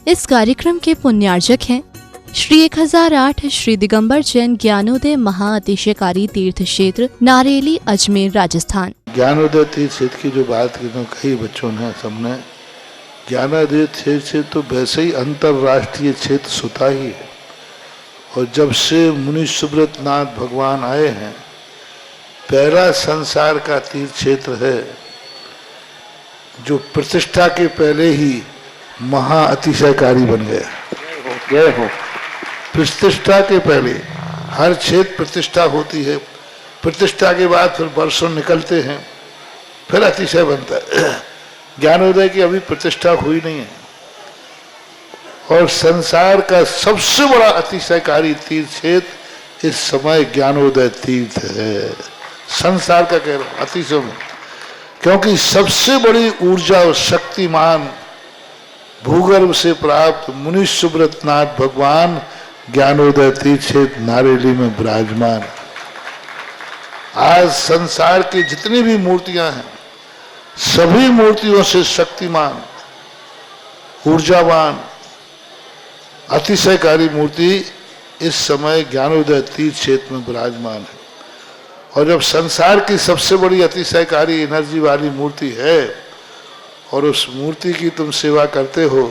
इस कार्यक्रम के पुण्यार्जक हैं श्री 1008 श्री दिगंबर जैन ज्ञानोदय महाअतिशयकारी तीर्थ क्षेत्र नारेली अजमेर राजस्थान। ज्ञानोदय तीर्थ क्षेत्र की जो बात की तो कई बच्चों ने सबने ज्ञानोदय तीर्थ क्षेत्र तो वैसे ही अंतर्राष्ट्रीय क्षेत्र सुता ही है। और जब से मुनि सुब्रत नाथ भगवान आए हैं, पहला संसार का तीर्थ क्षेत्र है जो प्रतिष्ठा के पहले ही महाअतिशयकारी बन गया। जय हो। प्रतिष्ठा के पहले हर क्षेत्र प्रतिष्ठा होती है, प्रतिष्ठा के बाद फिर वर्षों निकलते हैं, फिर अतिशय बनता है। ज्ञानोदय की अभी प्रतिष्ठा हुई नहीं है। और संसार का सबसे बड़ा अतिशयकारी तीर्थ क्षेत्र इस समय ज्ञानोदय तीर्थ है। संसार का कह रहा हूं अतिशय में, क्योंकि सबसे बड़ी ऊर्जा और शक्तिमान भूगर्भ से प्राप्त मुनि सुब्रत नाथ भगवान ज्ञानोदय तीर्थ क्षेत्र नारेली में विराजमान। आज संसार की जितनी भी मूर्तियां हैं, सभी मूर्तियों से शक्तिमान, ऊर्जावान, अतिशयकारी मूर्ति इस समय ज्ञानोदय तीर्थ क्षेत्र में विराजमान है। और जब संसार की सबसे बड़ी अतिशयकारी एनर्जी वाली मूर्ति है और उस मूर्ति की तुम सेवा करते हो,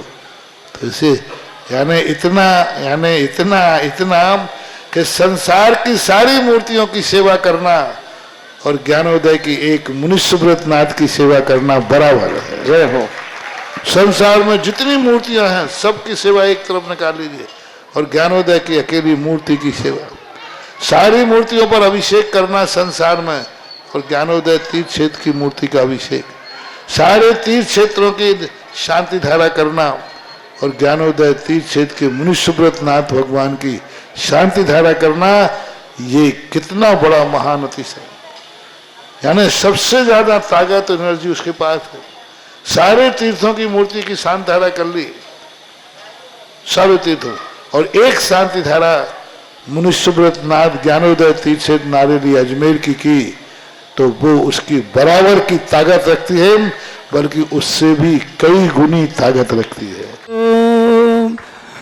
तो इसे यानी इतना कि संसार की सारी मूर्तियों की सेवा करना और ज्ञानोदय की एक मुनि सुब्रत नाथ की सेवा करना बराबर है। जय हो। संसार में जितनी मूर्तियां हैं सबकी सेवा एक तरफ निकाल लीजिए और ज्ञानोदय की अकेली मूर्ति की सेवा। सारी मूर्तियों पर अभिषेक करना संसार में और ज्ञानोदय तीर्थ क्षेत्र की मूर्ति का अभिषेक, सारे तीर्थ क्षेत्रों की शांति धारा करना और ज्ञानोदय तीर्थ क्षेत्र के मुनि सुब्रत नाथ भगवान की शांति धारा करना, ये कितना बड़ा महान अतिशय। यानी सबसे ज्यादा ताकत एनर्जी उसके पास है। सारे तीर्थों की मूर्ति की शांति धारा कर ली, सारे तीर्थों, और एक शांति धारा मुनि सुब्रत नाथ ज्ञानोदय तीर्थ क्षेत्र नारेली अजमेर की तो वो उसकी बराबर की ताकत रखती है, बल्कि उससे भी कई गुनी ताकत रखती है।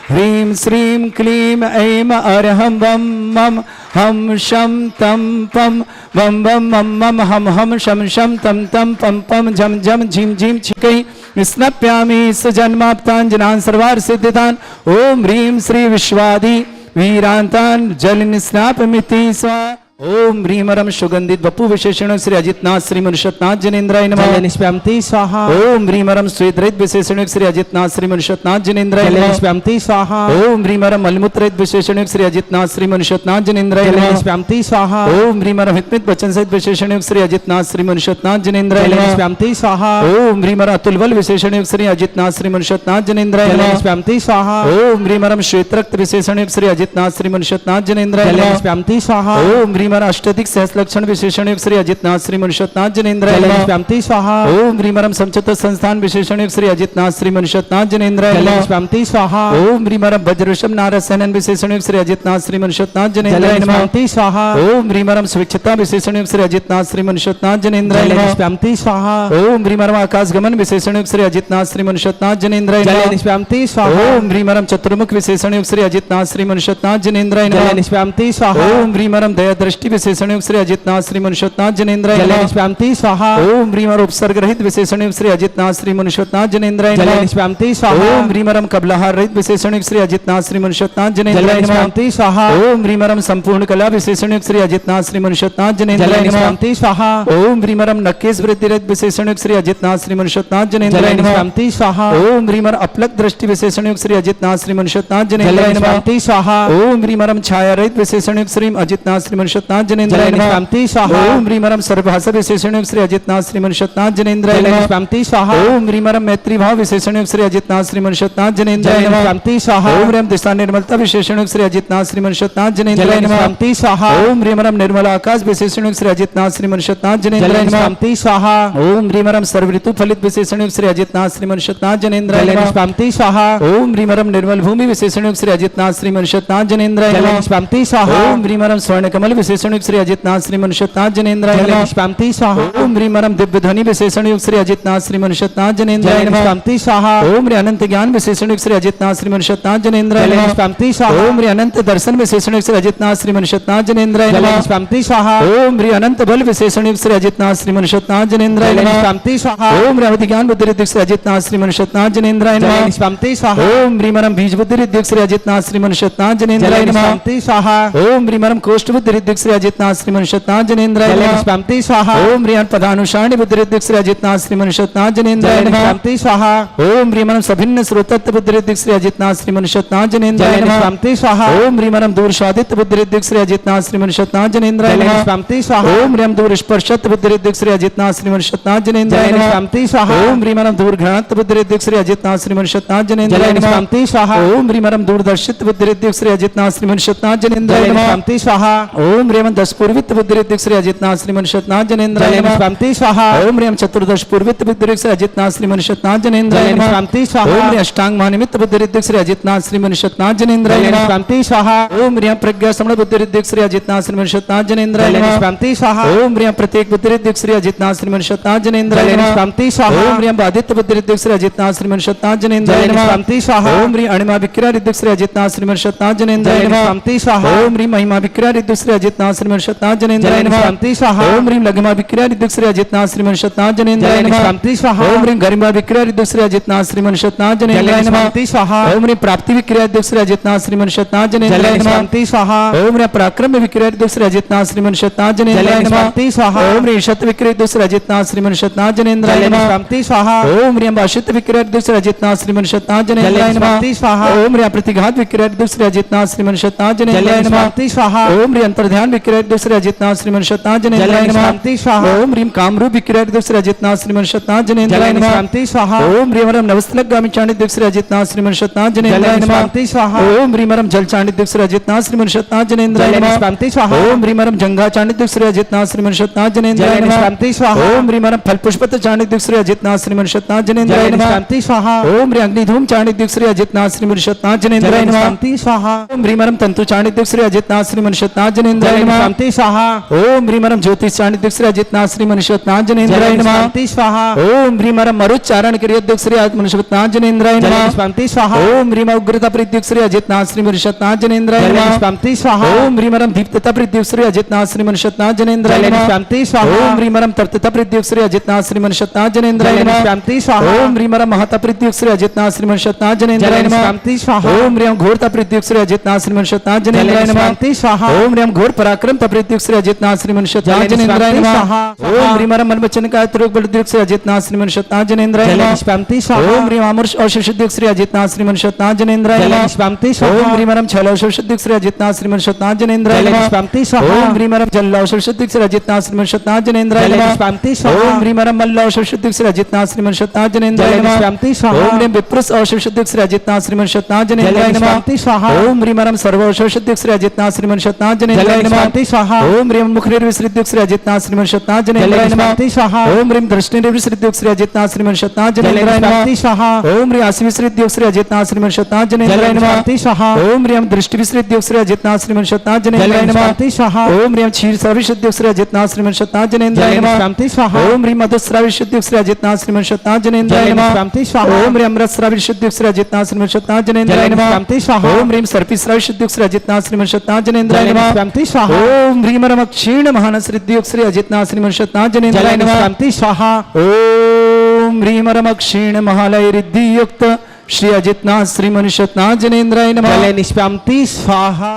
ह्रीं श्रीं क्लीं ऐं अरहं वं मं हम शम तम पम वम वम मम मम हम हम शम शम तम तम पम पम झम झम झिम झिम छिकै स्नप्यामि सजन्माप्ताञ्जनान् सर्वार्थ सिद्धितान्। ओम ह्रीं श्री विश्वादि वीरांतान् जल निस्नापमिति स्वाहा। ओम ह्रीमरम सुगंधित बपु विशेषण श्री अजितनाथ श्री मनुष्यनाथ जनेन्द्राय नमः। निष्प्यामति स्वाहा। ओम ह्रीमरम स्वेद्रहित विशेषण श्री अजितनाथ श्री मनुष्यनाथ जनेन्द्राय नमः। निष्प्यामति स्वाहा। ओम ह्रीमरम मलमूत्रहित विशेषण श्री अजितनाथ श्री मनुष्यनाथ जनेन्द्राय नमः। निष्प्यामति स्वाहा। ओम ह्रीमरम हितमित वचन सहित विशेषण श्री अजितनाथ श्री मनुष्यनाथ जनेन्द्राय नमः। निष्प्यामति स्वाहा। ओम ह्रीमरम अतुलबल विशेषण श्री अजितनाथ श्री मनुष्यनाथ जनेन्द्राय नमः। निष्प्यामति स्वाहा। ओम ह्रीमरम श्वेतरक्त विशेषण श्री अजितनाथ श्री मनुष्यनाथ जनेन्द्राय नमः। निष्प्यामति स्वाहा। ओम ह्रीमरम अष्टाधिक सहस्र लक्षण विशेषण श्री अजितनाथ श्री मनुष्यनाथ जनेन्द्राय नमः। निष्प्यामति स्वाहा। ओम ह्रीमरम समचत संस्थान विशेषण श्री अजितनाथ श्री मनुष्यनाथ जनेन्द्राय नमः। निष्प्यामति स्वाहा। ओम ह्रीमरम वज्रवृषभ नारद सेनन विशेषण श्री अजितनाथ श्री मनुष्यनाथ जनेन्द्राय नमः। निष्प्यामति स्वाहा। ओम ह्रीमरम स्वेच्छता विशेषण श्री अजितनाथ श्री मनुष्यनाथ जनेन्द्राय नमः। निष्प्यामति स्वाहा। ओम ह्रीमरम आकाश गमन विशेषण श्री अजितनाथ श्री मनुष्यनाथ जनेन्द्राय नमः। निष्प्यामति स्वाहा। ओम ह्रीमरम चतुर्मुख विशेषण श्री अजितनाथ श्री मनुष्यनाथ जनेन्द्राय नमः। निष्प्यामति स्वाहा। ओम ह्रीमरम दया दृष्टि विशेषण श्री अजितनाथ श्री मनुष्यनाथ जनेन्द्राय नमः। निष्प्यामति स्वाहा। ओम ह्रीमरम उपसर्ग रहित विशेषण श्री अजितनाथ श्री मनुष्यनाथ जनेन्द्राय नमः। निष्प्यामति स्वाहा। ओम ह्रीमरम कबलाहार रहित विशेषण श्री अजितनाथ श्री मनुष्यनाथ जनेन्द्राय नमः। निष्प्यामति स्वाहा। ओम ह्रीमरम संपूर्ण कला विशेषण श्री अजितनाथ श्री मनुष्यनाथ जनेन्द्राय नमः। निष्प्यामति स्वाहा। ओम ह्रीमरम नकेश वृद्धि रहित विशेषण श्री अजितनाथ श्री मनुष्यनाथ जनेन्द्राय नमः। निष्प्यामति स्वाहा। ओम ह्रीमरम अपलक दृष्टि विशेषण श्री अजितनाथ श्री मनुष्यनाथ जनेन्द्राय नमः। निष्प्यामति स्वाहा। ओम ह्रीमरम छाया रहित विशेषण श्री अजितनाथ श्री मनुष्यनाथ जनेन्द्राय नमः। निष्प्यामति स्वाहा। ओम ह्रीमरम सर्वभाषा विशेषण श्री अजितनाथ श्री मनुष्यनाथ जनेन्द्राय नमः। निष्प्यामति स्वाहा। ओम ह्रीमरम मैत्री भाव विशेषण श्री अजितनाथ श्री मनुष्यनाथ जनेन्द्राय नमः। निष्प्यामति स्वाहा। ओम ह्रीमरम दिशा निर्मलता विशेषण श्री अजितनाथ श्री मनुष्यनाथ जनेन्द्राय नमः। निष्प्यामति स्वाहा। ओम ह्रीमरम निर्मल आकाश विशेषण श्री अजितनाथ श्री मनुष्यनाथ जनेन्द्राय नमः। निष्प्यामति स्वाहा। ओम ह्रीमरम सर्व ऋतु फलित विशेषण श्री अजितनाथ श्री मनुष्यनाथ जनेन्द्राय नमः। निष्प्यामति स्वाहा। ओम ह्रीमरम निर्मल भूमि विशेषण श्री अजितनाथ श्री मनुष्यनाथ जनेन्द्राय नमः। निष्प्यामति स्वाहा। ओम ह्रीमरम स्वर्ण कमल विशेषण विशेषण युक्त श्री अजितनाथ श्री मनुष्यनाथ जनेन्द्राय जय नमः। निष्कांति स्वाहा ओम ह्रीं मरम दिव्य ध्वनि विशेषण युक्त श्री अजितनाथ श्री मनुष्यनाथ जनेन्द्राय जय नमः। निष्कांति स्वाहा ओम ह्रीं अनंत ज्ञान विशेषण युक्त श्री अजितनाथ श्री मनुष्यनाथ जनेन्द्राय जय नमः। निष्कांति स्वाहा ओम ह्रीं अनंत दर्शन विशेषण युक्त श्री अजितनाथ श्री मनुष्यनाथ जनेन्द्राय जय नमः। निष्कांति स्वाहा ओम ह्रीं अनंत बल विशेषण युक्त श्री अजितनाथ श्री मनुष्यनाथ जनेन्द्राय जय नमः। निष्कांति स्वाहा ओम ह्रीं अवधि ज्ञान बुद्धि रिद्धि श्री अजितनाथ श्री मनुष्यनाथ जनेन्द्राय जय नमः। निष्कांति स्वाहा ओम ह्रीं मरम बीज बुद्धि रिद्धि श्री अजितनाथ श्री मनुष्यनाथ जनेन्द्राय जय नमः। निष्कांति स्वाहा ओम ह्रीं मरम कोष्ठ बुद्धि रिद्धि श्री अजितनाथ श्री मनुष्यनाथ जनेन्द्राय जय नमः। निष्कांति स्वाहा ओम ह्रीं पदानुसारणी बुद्धि रिद्धि श्री अजितनाथ श्री मनुष्यनाथ जनेन्द्राय जय नमः। निष्कांति स्वाहा ओम ह्रीं मरम सभिन्न श्रोतत्व बुद्धि रिद्धि श्री अजितनाथ श्री मनुष्यनाथ जनेन्द्राय जय नमः। निष्कांति स्वाहा ओम ह्रीं मरम दूर स्वादित बुद्धि रिद्धि श्री अजितनाथ श्री मनुष्यनाथ जनेन्द्राय जय नमः। निष्कांति स्वाहा ओम ह्रीं दूर स्पर्शत बुद्धि रिद्धि श्री अजितनाथ श्री मनुष्यनाथ जनेन्द्राय जय नमः। निष्कांति स्वाहा ओम ह्रीं मरम दूर घ्राणत बुद्धि रिद्धि श्री अजितनाथ श्री मनुष्यनाथ जनेन्द्राय जय नमः। निष्कांति स्वाहा ओम ह्रीं मरम दूरदर्शित बुद्धि रिद्धि श्री अजितनाथ श्री मनुष्यनाथ जनेन्द्राय जय नमः। निष्कांति स्वाहा ओम ह्रीं दश पूर्वित बुद्धि रिद्धि श्री अजितनाथ श्री मनुष्यनाथ जनेन्द्राय जय नमः। निष्कांति स्वाहा ओम ह्रीं चतुर्दश पूर्वित बुद्धि रिद्धि श्री अजितनाथ श्री मनुष्यनाथ जनेन्द्राय जय नमः। निष्कांति ओम स्वाहा ह्रीं अष्टांग महानिमित्त बुद्धि रिद्धि श्री अजितनाथ श्री मनुष्यनाथ जनेन्द्राय जय नमः। निष्कांति स्वाहा ओम ह्रीं प्रज्ञा समण बुद्धि रिद्धि श्री अजितनाथ श्री मनुष्यनाथ जनेन्द्राय जय नमः। निष्कांति स्वाहा ओम ह्रीं प्रत्येक बुद्धि रिद्धि श्री अजितनाथ श्री मनुष्यनाथ जनेन्द्राय जय नमः। निष्कांति स्वाहा ओम ह्रीं बाधित बुद्धि रिद्धि श्री अजितनाथ श्री मनुष्यनाथ जनेन्द्राय जय नमः। निष्कांति स्वाहा ओम ह्रीं अणिमा विक्रिया रिद्धि श्री अजितनाथ श्री मनुष्यनाथ जनेन्द्राय जय नमः। निष्कांति स्वाहा ओम ह्रीं महिमा विक्रिया रिद्धि श्री अजितनाथ श्री मनुष्यनाथ जनेन्द्राय जय नमः। निष्कांति स्वाहा ओम ह्रीं लघिमा विक्रिया रिद्धि श्री अजितनाथ श्री मनुष्यनाथ जनेन्द्राय जय नमः। निष्कांति स्वाहा ओम ह्रीं गरिमा विक्रिया रिद्धि श्री अजितनाथ श्री मनुष्यनाथ जय जनेन्द्राय नमः। निष्कांति स्वाहा ओम ह्रीं प्राप्ति विक्रिया रिद्धि श्री अजितनाथ श्री मनुष्यनाथ जय जनेन्द्राय नमः। निष्कांति स्वाहा ओम ह्रीं पराक्रम विक्रिया रिद्धि श्री अजितनाथ श्री मनुष्यनाथ जनेन्द्राय जय नमः। निष्कांति स्वाहा ओम ह्रीं शत विक्रिया रिद्धि श्री अजितनाथ श्री मनुष्यनाथ जनेन्द्राय जय नमः। निष्कांति स्वाहा ओम ह्रीं भाषित विक्रिया रिद्धि श्री अजितनाथ श्री मनुष्यनाथ जय जनेन्द्राय नमः। निष्कांति स्वाहा ओम ह्रीं प्रतिघात विक्रिया रिद्धि श्री अजितनाथ श्री मनुष्यनाथ जय जनेन्द्राय नमः। निष्कांति स्वाहा ओम ह्रीं अंतर्ध्यान विक्रिया रिद्धि श्री अजितनाथ श्री मनुष्यनाथ जय जनेन्द्राय नमः। निष्कांति स्वाहा ओम ह्रीं कामरूप विक्रिया रिद्धि श्री अजितनाथ श्री मनुष्यनाथ जय जनेन्द्राय नमः। निष्कांति स्वाहा ओम ह्रीं मरम नवस्तलक गामी चांडिद्य श्री अजितनाथ श्री मनुष्यनाथ जय जनेन्द्राय नमः। निष्कांति स्वाहा ओम ह्रीं मरम जल चांडिद्य श्री अजितनाथ श्री मनुष्यनाथ जनेन्द्राय जय नमः। निष्कांति स्वाहा ओम ह्रीं मरम जंगा चांडिद्य श्री अजितनाथ श्री मनुष्यनाथ जनेन्द्राय जय नमः। निष्कांति स्वाहा ओम ह्रीं मरम फल पुष्पत चांडिद्य श्री अजितनाथ श्री मनुष्यनाथ जनेन्द्राय जय नमः। निष्कांति स्वाहा ओम ह्रीं अग्निधूम चांडिद्य श्री अजितनाथ श्री मनुष्यनाथ जनेन्द्राय जय नमः। निष्कांति स्वाहा ओम ह्रीं मरम तंतु चांडिद्य श्री अजितनाथ श्री मनुष्यनाथ जनेन्द्राय जय नमः। निष्कांति स्वाहा ओम ह्रीं मरम ज्योतिष चांडिद्य श्री अजितनाथ श्री मनुष्यनाथ जनेन्द्राय जय नमः। निष्कांति स्वाहा ओम ह्रीं मरम मरुच्चारण क्रियोद्योग श्री मनुष्यनाथ जनेन्द्राय जय नमः। निष्कांति स्वाहा ओम ह्रीं उग्रता प्रद्युक्त श्री अजितनाथ श्री मनुष्यनाथ जनेन्द्राय जय नमः। निष्कांति स्वाहा ओम ह्रीं मरम दीप्तता प्रद्युक्त श्री अजितनाथ श्री मनुष्यनाथ जनेन्द्राय जय नमः। निष्कांति स्वाहा ओम ह्रीं मरम तप्तता प्रद्युक्त श्री अजितनाथ श्री मनुष्यनाथ जनेन्द्राय जय नमः। निष्कांति स्वाहा ओम ह्रीं मरम महता प्रद्युक्त श्री अजितनाथ श्री मनुष्यनाथ जय जनेन्द्राय नमः। निष्कांति स्वाहा ओम ह्रीं घोरता प्रद्युक्त श्री अजितनाथ श्री मनुष्यनाथ जय जनेन्द्राय नमः। निष्कांति स्वाहा ओम ह्रीं घोर पराक्रम प्रद्युक्त श्री अजितनाथ श्री मनुष्यनाथ जय जनेन्द्राय निष्कांति नमः। स्वाहा। ओम ह्रीं मरम मन वचन का त्रियोग प्रद्युक्त श्री अजितनाथ श्री मनुष्यनाथ जनेन्द्राय जय नमः। निष्कांति स्वाहा ओम ह्रीं अमृष औषधयुक्त श्री अजितनाथ श्री मनुष्यनाथ जनेन्द्राय जय नमः। निष्कांति ओम स्वाहा ह्रीं मरम छल औषधयुक्त श्री अजितनाथ श्री मनुष्यनाथ जनेन्द्राय जय नमः। निष्कांति स्वाहा ओम ह्रीं मरम जल औषधयुक्त श्री अजितनाथ श्री मनुष्यनाथ जनेन्द्राय जय नमः। निष्कांति स्वाहा ओम ह्रीं मरम मल्ल औषधयुक्त श्री अजितनाथ श्री मनुष्यनाथ जनेन्द्राय जय नमः। निष्कांति स्वाहा ओम ह्रीं विप्रस औषधयुक्त श्री अजितनाथ श्री मनुष्यनाथ जय जनेन्द्राय नमः। निष्कांति स्वाहा ओम ह्रीं मरम सर्व औषधयुक्त श्री अजितनाथ श्री मनुष्यनाथ जनेन्द्राय जय नमः। निष्कांति स्वाहा ओम ह्रीं मुखनिर्विसृत्युक्त श्री अजितनाथ श्री मनुष्यनाथ जय जनेन्द्राय नमः। निष्कांति स्वाहा ओम ह्रीं दृष्टिनिर्विसृत्युक्त श्री अजितनाथ श्री मनुष्यनाथ जय जनेन्द्राय नमः। निष्कांति स्वाहा ओम ह्रीं आशीविसृत्युक्त श्री अजितनाथ श्री मनुष्यनाथ जय जनेन्द्राय नमः। निष्कांति स्वाहा ओम ह्रीं दृष्टिविसृत्युक्त श्री अजितनाथ श्री मनुष्यनाथ जय जनेन्द्राय नमः। निष्कांति स्वाहा ओम ह्रीं क्षीर सर्विशुद्युक्त श्री अजितनाथ श्री मनुष्यनाथ जनेन्द्राय जय नमः। निष्कांति स्वाहा ओम ह्रीं मधुस्राविशुद्युक्त श्री अजितनाथ श्री मनुष्यनाथ जनेन्द्राय जय नमः। निष्कांति स्वाहा ओम ह्रीं अमृतस्राविशुद्युक्त श्री अजितनाथ श्री मनुष्यनाथ जनेन्द्राय जय नमः। निष्कांति स्वाहा ओम ह्रीं सर्पिस्राविशुद्युक्त श्री अजितनाथ श्री मनुष्यनाथ जनेन्द्राय जय नमः। निष्कांति स्वाहा ओम ह्रीं मरम क्षीण महानसृद्युक्त श्री अजितनाथ श्री मनुष्यनाथ जनेन्द्राय जय नमः। निष्कांति स्वाहा ओम ह्रीं मरम क्षीण महालय रिद्धियुक्त श्री अजितनाथ श्री मनुष्यनाथ जनेन्द्राय नमः। जय निष्कांति स्वाहा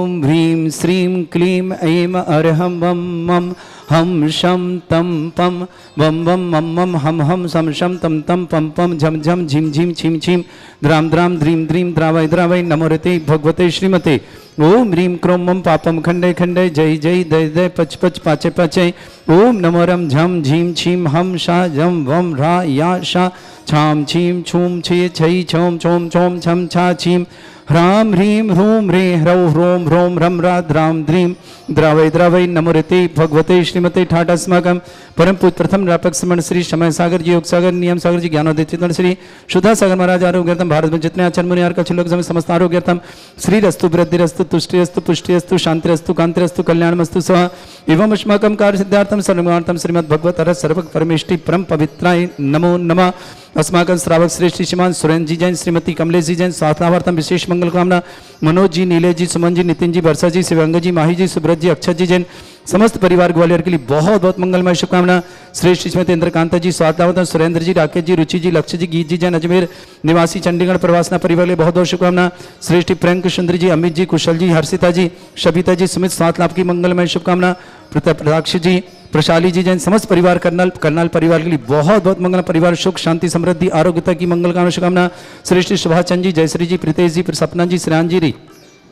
ओम ह्रीं श्रीं क्लीं ऐं अर्हं वं मं हम शम तम पम वम वम मम मम हम सम शम तम तम पम पम झम झम झिम झिम छिम छिम द्राम द्राम द्रीम द्रीम द्रावय द्रावय नमोरते भगवते श्रीमते ओम ह्रीं क्रों मम पापम खंडे खंडे जय जय दय दय पच पच पाचे पाचे ओम नमोरम झम झीम छीम हम शा जम वम रा या शा छाम छीम छूम छे छई छोम छोम छोम छम छा छीम ह्रां ह्रीं ह्रूं ह्रीं ह्रौं ह्रों ह्रौं ह्रं ह्रा द्रां द्रीं द्रावै द्रावै नमोरते भगवते श्रीमते ठाटास्माकं परम पूज्य प्रथम रापक समण श्री समय सागर जी योग सागर नियम सागर जी ज्ञानोदय चित्तन श्री सुधा सागर महाराज आरोग्यर्थम भारत में जितने आचार्य मुनि आर कछु लोग समय समस्त आरोग्यर्थम श्री रस्तु वृद्धिरस्तु तुष्टिरस्तु पुष्टिरस्तु शांतिरस्तु कांतिरस्तु कल्याणमस्तु स्व एवं अस्माकं कार्य सिद्धार्थम सर्वमार्थम श्रीमद् भगवत अरहत सर्वक परमेष्टि परम पवित्राय नमो नमः। अस्माकं श्रावक श्रेष्ठ श्रीमान सुरेंद्र जी जैन श्रीमती कमलेश जी जैन स्वास्थ्यार्थम विशेष मंगल कामना मनोज जी नीलेश जी सुमन जी नितिन जी वर्षा जी शिवंग जी माही जी सुब्रत जी अक्षत जी जैन समस्त परिवार ग्वालियर के लिए बहुत बहुत मंगलमय शुभकामना। श्रेष्ठ श्रीमती इंद्रकांता जी स्वास्थ्यार्थम सुरेंद्र जी राकेश जी रुचि जी लक्ष्य जी गीत जी जैन अजमेर निवासी चंडीगढ़ प्रवासना परिवार के लिए बहुत बहुत शुभकामना। श्रेष्ठ प्रियंक सुंदरी जी अमित जी कुशल जी हर्षिता जी शबिता जी सुमित स्वास्थ्य लाभ की मंगलमय शुभकामना। प्रताक्ष जी प्रशाली जी जैन समस्त परिवार करनाल परिवार के लिए बहुत बहुत मंगल परिवार सुख शांति समृद्धि आरोग्यता की मंगल कामना शुभकामना। श्रेष्ठ सुभाष चंद जी जयश्री जी प्रीतेश जी सपना जी श्रेयान जी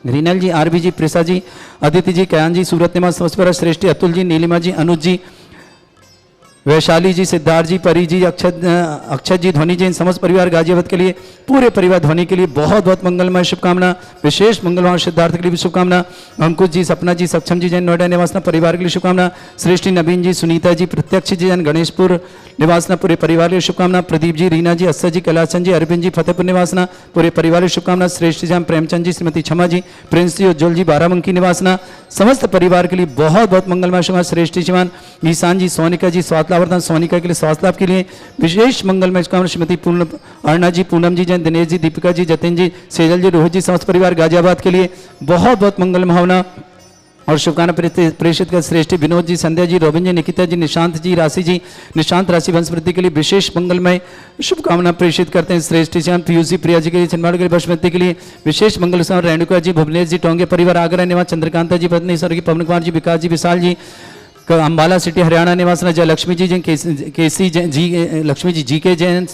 रीनल जी आरबी जी प्रेसा जी अदिति जी कयान जी सूरत निवास समस्त परिवार श्रेष्ठ अतुल जी नीलिमा जी अनुज जी वैशाली जी सिद्धार्थ जी परी जी अक्षत जी ध्वनि जी इन समस्त परिवार गाजियाबाद के लिए पूरे परिवार ध्वनि के लिए बहुत बहुत मंगलमय शुभकामना। विशेष मंगलवार सिद्धार्थ के लिए भी शुभकामना। अंकुश जी सपना जी सक्षम जी जैन नोएडा निवासना परिवार के लिए शुभकामना। श्रेष्ठी नवीन जी सुनीता जी प्रत्यक्ष जी जैन गणेशपुर निवासना पूरे परिवार के लिए शुभकामना। प्रदीप जी रीना जी अस्सर जी कैलाशचंद जी अरविंद जी फतेहपुर निवासना पूरे परिवार की शुभकामना। श्रेष्ठ जी प्रेमचंद जी श्रीमती क्षमा जी प्रिंस जी उज्जवल जी बाराबंकी निवासना समस्त परिवार के लिए बहुत बहुत मंगलमय शुभकामना। श्रेष्ठ श्रीमान ईशान जी सोनिका जी स्वास्थ्यावर्धन सोनिका के लिए स्वास्थ्य लाभ के लिए विशेष मंगलमय शुभकामना। श्रीमती पूर्ण अर्णा जी पूनम जी जैन दिनेश जी दीपिका जी जतिन जी सेजल जी रोहित जी समस्त परिवार गाजियाबाद के लिए बहुत बहुत मंगल भावना और शुभकामना प्रेषित कर। श्रेष्ठ विनोद जी संध्या जी रोबिन जी निकिता जी निशांत जी राशि जी निशांत राशि वंशवृद्धि के लिए विशेष मंगलमय शुभकामना प्रेषित करते हैं। श्रेष्ठ श्याम पीयूसी प्रिया जी के लिए छिंदवाड़ा के लिए बसमती के लिए विशेष मंगल रेणुका जी भुवनेश जी टोंगे परिवार आगरा निवास चंद्रकांता जी पत्नी स्वर्गीय पवन कुमार जी विकास जी विशाल जी अम्बाला सिटी हरियाणा निवासना जय लक्ष्मी जी जैन केसी जी लक्ष्मी जी के जैन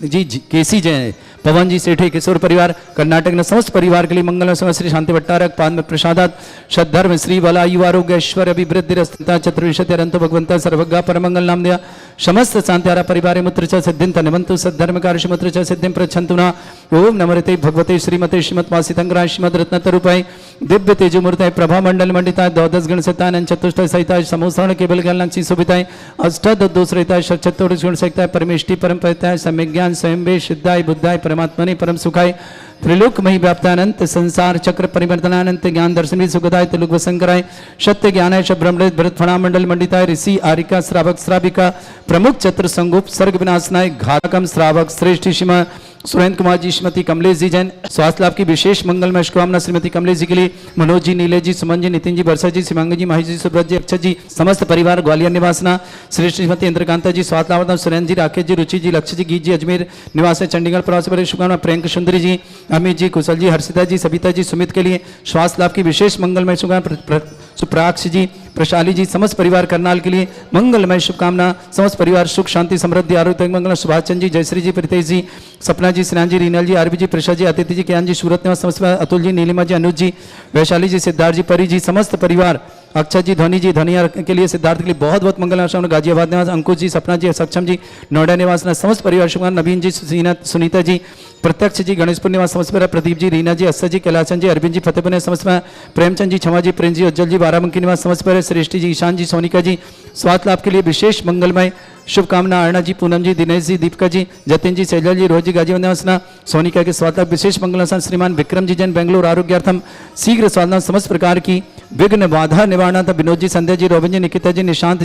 जी केसी जैन पवन जी सेठे किशोर परिवार कर्नाटक में समस्त परिवार के लिए मंगल समय श्री शांति भट्टारक पाद में प्रसादात सद्धर्म श्री बला युवारोग्य ऐश्वर्य अभिवृद्धि रस्ता चतुर्विशति अरंतो भगवंता सर्वज्ञा परमंगल नाम दिया समस्त शांतिहारा परिवार मुत्र च सिद्धिं तनवंतु सद्धर्म कार्य मुत्र च सिद्धिं प्रच्छन्तु न ओम नमोते भगवते श्रीमते श्रीमत्वासितंगराय श्रीमद रत्नतरूपाय दिव्य तेजोमूर्ताय प्रभा मंडल मंडिताय द्वादश गण सतानंद चतुष्टय सहिताय समोसरण केवल ज्ञान सुभिताय अष्टद दोष रहिताय षट्चतुर्दश गुण सहिताय परमेष्टि परम परिताय सम्यक ज्ञान स्वयं वे सिद्धाय बुद्धाय परमात्मने परम सुखाय त्रिलोक मही व्याप्तानंत संसार चक्र परिवर्तनानंत ज्ञान दर्शन सुखदाय त्रिलोक वसंकराय सत्य ज्ञानाय ब्रह्मणेश भरत फणा मंडल मंडिताय ऋषि आरिका श्रावक श्राविका प्रमुख चतुर संगुप सर्ग विनाशनाय घातकम श्रावक श्रेष्ठ सीमा सुरेंद्र कुमार जी श्रीमती कमलेश जी जैन स्वास्थ्य लाभ की विशेष मंगलमय शुभकामना। श्रीमती कमलेश जी के लिए मनोज जी नीलेश जी सुमन जी नितिन जी वर्षा जी शिवांग जी माही जी सुब्रत जी अक्षत जी समस्त परिवार ग्वालियर निवासना। श्रेष्ठ श्रीमती इंद्रकांता जी स्वास्थ्य लाभ सुरेंद्र जी राकेश जी रुचि जी लक्ष्य जी गीत जी अजमेर निवास चंडीगढ़ प्रवास पर शुभकामना। प्रियंक सुंदरी जी अमित जी कुशल जी हर्षिता जी सबिता जी सुमित के लिए स्वास्थ्य लाभ की विशेष मंगलमय शुभकामना। सुप्राक्ष जी प्रशाली जी समस्त परिवार करनाल के लिए मंगलमय शुभकामना। समस्त परिवार सुख शांति समृद्धि आरोग्य मंगल। सुभाष चंद जी जयश्री जी प्रीतेश जी सपना जी स्नान जी रीनल जी आरबी जी प्रसाद जी अतिथि जी ज्ञान जी सूरत निवास समस्त अतुल जी नीलिमा जी अनुज जी वैशाली जी सिद्धार्थ जी परी जी समस्त परिवार अक्षय जी ध्वनि धनिया के लिए सिद्धार्थ के लिए बहुत बहुत मंगल। गाजियाबाद निवास अंकुश जी सपना जी सक्षम जी नोएडा निवास समस्त परिवार शुभकामना। नवीन जी सुनीता जी प्रत्यक्ष जी गणेशपुर निवास समस्त परिवार प्रदीप जी रीना जी अस्सर जी कैलाशचंद जी अरविंद जी फतेहपुर ने समस्त प्रेमचंद जी क्षमा जी प्रिंस जी उज्जवल जी बाराबंकी निवास समस्त परिवार श्रेष्ठी जी ईशान जी सोनिका जी स्वास्थ्य लाभ के लिए विशेष मंगलमय शुभकामना। अर्णा जी पूनम जी दिनेश जी दीपिका जी जतिन जी सेजल जी रोहित जी गाजीबाद निवासना सोनिका के स्वास्थ्य लाभ विशेष मंगल। श्रीमान विक्रम जी जैन बेंगलुरु आरोग्यार्थम शीघ्र स्वास्थ्य समस्त प्रकार की विघ्न बाधा निवारणार्थ विनोद जी संध्या जी रोबिन जी निकिता जी निशांत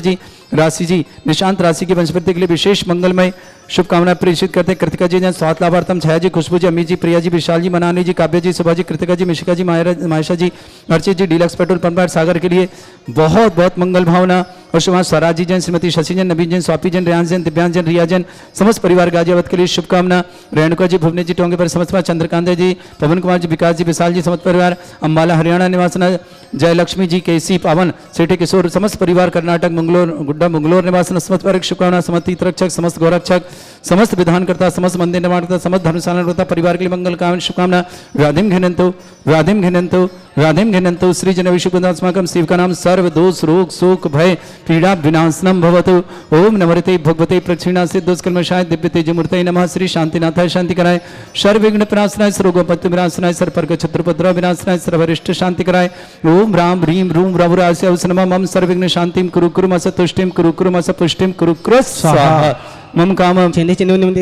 राशि की वंशवृद्धि के लिए विशेष मंगलमय शुभकामना प्रेषित करते। कृतिका जी जैन स्वास्थ्य लाभार्थम छाया जी खुशबू जी अमीर जी प्रिया जी विशाल जी मनानी जी काव्य जी सुभा जी कृतिका जी मिशिका जी मायशा जी अर्चित जी डीलक्स पेट्रोल पंप सागर के लिए बहुत बहुत मंगल भावना। और शुभा स्वराज जी जैन श्रीमती शशि जैन नवीन जैन स्वापी जैन रेहान जैन दिव्यांग जैन रिया जैन समस्त परिवार गाजियाबाद के लिए शुभकामना। रेणुका जी भुवनेश जी टोंगे पर समस्त चंद्रकांत जी पवन कुमार जी विकास जी विशाल जी समस्त परिवार अम्बाला हरियाणा निवासना जय लक्ष्मी जी केसी पावन सेठे किशोर समस्त परिवार कर्नाटक मंगलोर गुड्डा मंगलोर निवासना समस्त परिवार शुभकामना। समस्त तीर्थरक्षक समस्त गौरक्षक समस्त विधानकर्ता समस्त मंदिर निर्माणकर्ता समस्त धर्मशाला परिवार के लिए मंगल कामना शुभकामना। व्याधिम घिनंतो राधेम घनंतो सृजन विशुद्धस्माकं सेवकानां सर्व दोष रोग शोक भय पीड़ा विनाशनम भवतु। ओम नमस्ते भगवते प्रक्षिणास्य दुष्कर्मशाय दिव्य तेजमूर्तये नमः। श्री शांतिनाथाय शांति कराय, सर्वविघ्न विनाशनाय, सर्वोपत्ति विनाशनाय, सर्वपर्ग छत्रपद्र विनाशनाय, सर्वरिष्ट शांति कराय। ओम राम ह्रीम रूम रघुरास्य नमः। मम सर्वविघ्न शांतिम कुरु कुरु मस तुष्टिम कुरु कुरु मस पुष्टिम कुरु कुरु स्वाहा। मम कामम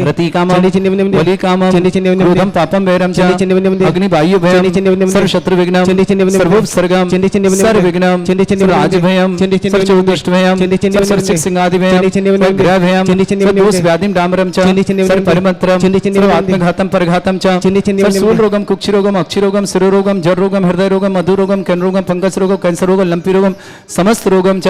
रति कामम बलि कामम क्रोधम पापम वैरम च अग्नि वायु भयम सर्व शत्रु विघ्नम सर्वोपसर्गम सर्वविघ्नम सर्वराज भयम सर्वचतुष्ट भयम सर्वशिक सिंहादि भयम ग्रह भयम सर्वदोष व्याधिम डामरम च सर्वपरिमत्रम सर्वात्मघातम परघातम च सर्वशूल रोगम कुक्षि रोगम अक्षि रोगम शिरोरोगम जर रोगम हृदय रोगम मधु रोगम कैन रोगम फंगस रोगम कैंसर रोगम लंपी रोगम समस्त रोगम च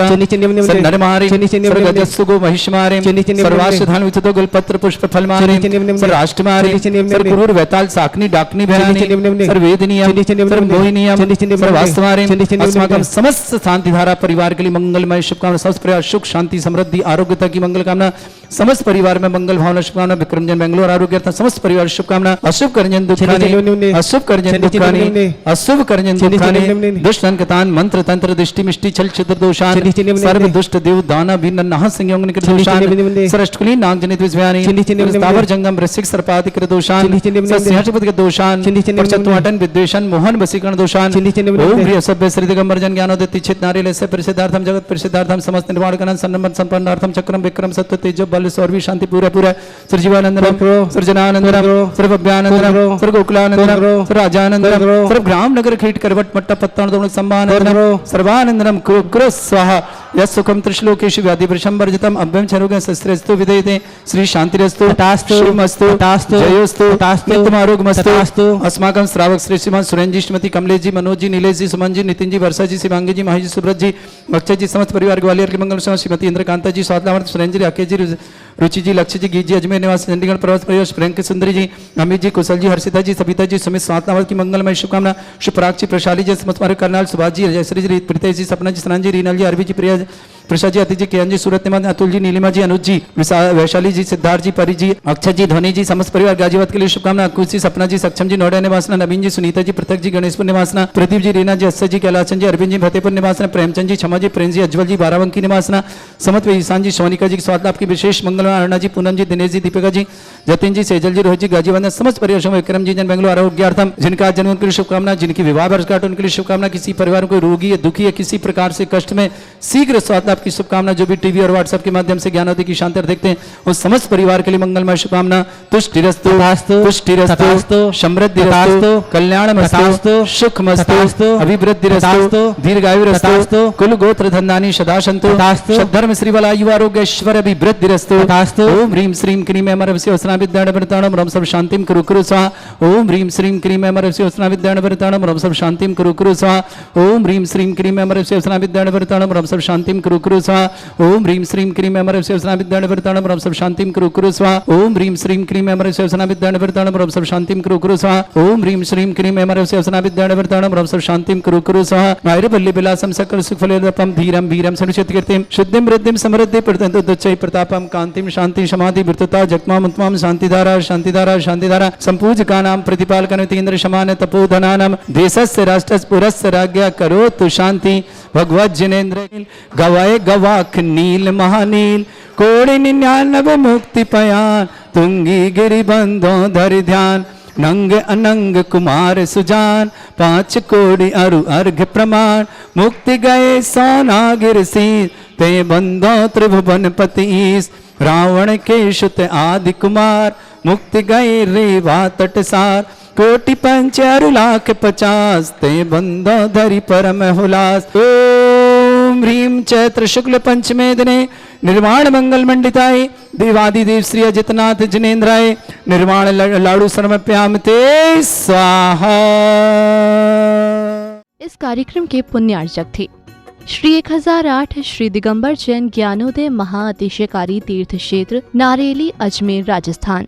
नरमारि सर्वगजस्सुगो महिषमारि सर्वाश धान विचतो गुलपत्र पुष्प फल मारे सर राष्ट्र मारे सर गुरुर वैताल साकनी डाकनी भयानी सर वेदनीयम सर मोहिनीयम सर वास्तवारे अस्माकं समस्त शांति धारा परिवार के लिए मंगलमय शुभकामना, समस्त परिवार सुख शांति समृद्धि आरोग्यता की मंगल कामना, समस्त परिवार में मंगल भावना शुभकामना। विक्रमजन बेंगलोर आरोग्य समस्त परिवार शुभकामना। अशुभ करजन दुखानी अशुभ करजन दुखानी अशुभ करजन दुखानी दुष्ट अंकतान मंत्र तंत्र दृष्टि मिष्टि छल छिद्र दोषान सर्व दुष्ट देव दाना भिन्न नाह संयोग निकृत दोषान सरष्टकुली नाग जनित विज्ञानी स्थावर जंगम रसिक सर्पादि कृत दोषान सिंहासपति के दोषान परचत्वाटन विद्वेषण मोहन वसीकरण दोषान ओम प्रिय सभ्य श्री दिगंबर जन ज्ञानोदय चित नारियल से परिसिद्धार्थम जगत परिसिद्धार्थम समस्त निर्वाण करण सन्नमन संपन्नार्थम चक्रम विक्रम सत्य तेज बल सौरवी शांति पूरा पूरा सृजीवानंदनम सृजनानंदनम सर्वभव्यानंदनम सर्वोकुलानंदनम सर्वराजानंदनम सर्वग्राम नगर कीट करवट मट्टा पत्तान दोनों सम्मानंदनम सर्वानंदनम कुरु कुरु स्वाहा। यस्सुखम त्रिश्लोकेषु व्याधि वृषंवर्जितम अभ्यम छरोगं शस्त्रस्तु विदयते श्री शांतिरस्तु तथास्तु शिवमस्तु तथास्तु जयोस्तु तथास्तु नित्यमारोग्यमस्तु। अस्माकं श्रावक श्री श्रीमान सुरेंद्र जी श्रीमती कमलेश जी मनोज जी नीलेश जी सुमन जी नितिन जी वर्षा जी शिवांगी जी माही जी सुब्रत जी भक्चर जी समस्त परिवार ग्वालियर के मंगल श्रीमती इंद्रकांता जी स्वातलामर्थ सुरेंद्र जी राकेश जी रुचि जी लक्ष्य जी गीत जी अजमेर निवास चंडीगढ़ प्रवास परिवार प्रियंक सुंदरी जी अमित जी कुशल जी हर्षिता जी सविता जी सुमित स्वातलामर्थ की मंगलमय शुभकामना। शुभराग जी प्रशाली जी समस्त करनाल सुभाष जी जयश्री जी प्रीतेश जी सपना जी सनान जी रीनल जी अरबी जी प्रिया प्रसाद जी अति जी किरण जी सूरत निमान अतुल जी नीलिमा जी अनुज जी वैशाली जी सिद्धार्थ जी परी जी अक्षय जी ध्वनि जी समस्त परिवार गाजीवत के लिए शुभकामना। अकुश जी सपना जी सक्षम जी नोएडा निवासना नवीन जी सुनीता जी पृथक जी गणेशपुर निवासना प्रदीप जी रीना जी अस्सर जी कैलाशन जी अरविंद जी फतेहपुर निवासना प्रेमचंद जी क्षमा जी प्रेम जी अज्वल जी बाराबंकी निवासना समस्त ईशान जी सोनिका जी स्वाद लाभ की विशेष मंगलमय अरुणा जी पूनम जी दिनेश जी दीपिका जी जतिन जी सेजल जी रोहित जी गाजीवंदन समस्त परिवार विक्रम जी जन बेंगलोर आरोग्यार्थम जिनका जन्म उनके लिए शुभकामना, जिनकी विवाह वर्षगांठ उनके लिए शुभकामना। किसी परिवार को रोगी या दुखी या किसी प्रकार से कष्ट में शीघ्र स्वाद लाभ की शुभकामना। जो भी टीवी और व्हाट्सएप के माध्यम से ज्ञानोदय की शांति देखते हैं उस समस्त परिवार के लिए मंगलमय शुभकामना। तुष्टिरस्तु पुष्टिरस्तु समृद्धिरस्तु कल्याणमस्तु सुखमस्तु अभिवृद्धिरस्तु दीर्घायुरस्तु कुल गोत्र धन्यानि सदा सन्तु सद्धर्म श्रीबला युवा आरोग्य ऐश्वर्य अभिवृद्धिरस्तु। ओम ह्रीं श्रीं क्रीं अमरवस्य वसना विद्याण वरताणम रम सब शांतिम कुरु कुरु स्वाहा। ओम ह्रीं श्रीं क्रीं अमरवस्य वसना विद्याण वरताणम रम सब शांतिम कुरु कुरु स्वाहा। ओम ह्रीं श्रीं क्रीं अमरवस्य वसना विद्याण वरताणम रम सब शांतिम कुरु कुरु स्वाहा। ओम ह्रीं श्रीं क्रीं अमरवस्य वसना विद्याण वरताणम रम सब शांतिम कुरु कुरु स्वाहा। ओम ह्रीं श्रीं क्रीं अमरवस्य वसना विद्याण वरताणम रम सब शांतिम कुरु कुरु स्वाहा। ओम ह्रीं श्रीं क्रीं अमरवस्य वसना विद्याण वरताणम रम सब शांतिम कुरु कुरु स्वाहा। नैरवल्ली विलासम सकल सुखफलदपम धीरम वीरम सनुचित कीर्तिम शुद्धिम वृद्धिम समृद्धि प्रतंतु दुच्चै प्रतापम कांतिम शांति समाधि वृत्तता जगमाम उत्तमम शांतिधारा शांतिधारा शांतिधारा संपूजका नाम प्रतिपालकन तीन्द्र समान तपोधनानाम देशस्य राष्ट्रस्य पुरस्य राज्ञा करोतु शांति भगवत जिनेन्द्र गवाए गवाख नील महानील कोड़ि 99 मुक्ति पयान तुंगी गिरि बंधो धरि ध्यान नंग अनंग कुमार सुजान 5 कोड़ि अरु अर्घ प्रमाण मुक्ति गए सोनागिर शीर ते बंधो त्रिभुवन पति ईश रावण के शुत आदि कुमार मुक्ति गए रेवा तटसार कोटि पंच अरु लाख 50 ते बंधो धरि परम हुलास। ओम ह्रीं चैत्र शुक्ल पंचमे दिने निर्वाण मंगल मंडिताय देवादिदेव श्री अजितनाथ जिनेन्द्राय निर्वाण लाडू समर्पयाम ते स्वाहा। इस कार्यक्रम के पुण्यार्चक थे श्री 1008 श्री दिगंबर जैन ज्ञानोदय महाअतिशयकारी तीर्थ क्षेत्र नारेली अजमेर राजस्थान।